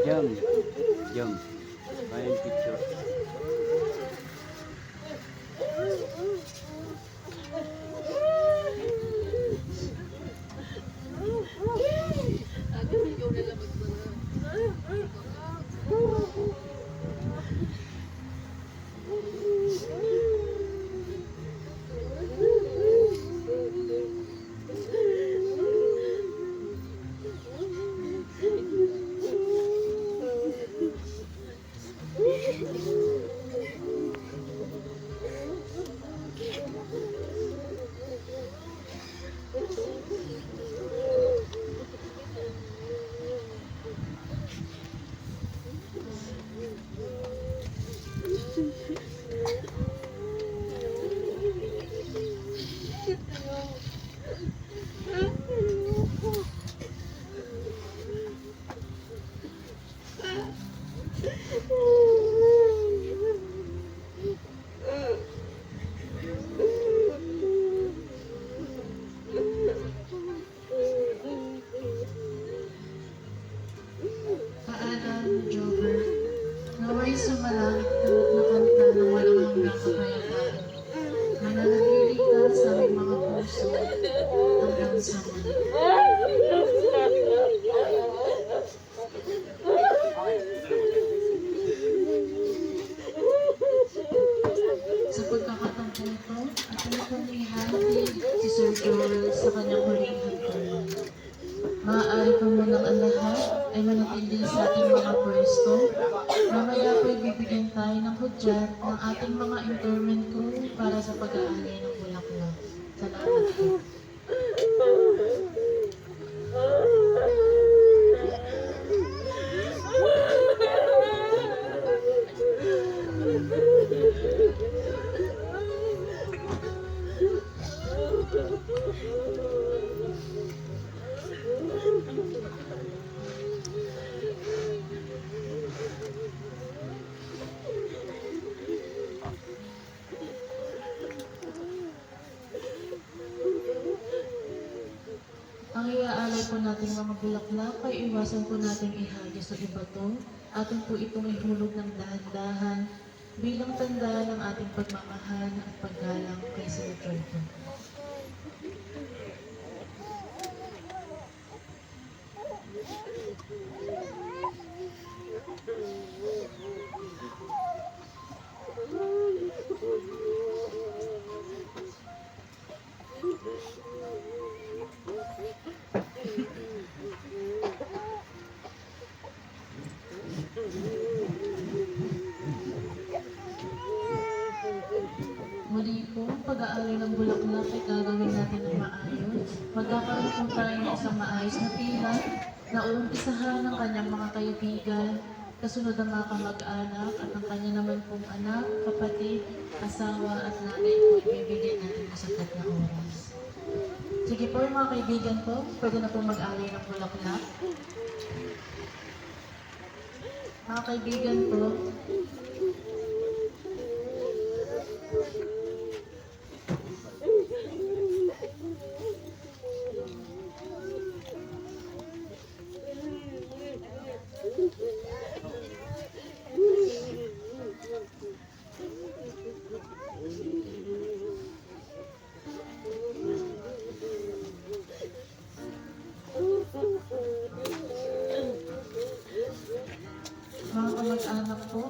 Jump. Jump. Main picture. Paalam, Jover, naway sumalangit ka at nakanta ng walang hanggang kapayapaan. Mananatili ka sa aming mga puso hanggang sa muli. Sa pagkakataong ito, ating pamihati si Sir Joel sa kanyang huling hantungan. Maaari pa munang ang lahat ay manatili sa ating mga pwesto. Mamaya po bibigyan tayo ng hudyat ng ating mga interment crew para sa pag-aani ng bulaklak. Salamat po. Ang iaalay po nating mga bulaklak ay iwasan po nating ihagis sa ibato. Atin po itong ihulog ng dahan-dahan bilang tanda ng ating pagmamahal at paggalang kay Sir Jordan. Muli po, pag-aaral ng bulaklak ay gagawin natin ng maayos. Magkakaroon po tayo ng isang maayos na pila na uumpisahan ng kanyang mga kaibigan, kasunod ang mga kamag-anak at ang kanya naman pong anak, kapatid, asawa at nanay po ibibigay natin ng sapat na oras. Sige po mga kaibigan po, pwede na po mag-alay ng bulaklak. Mga kaibigan po, mga kamag-anak po,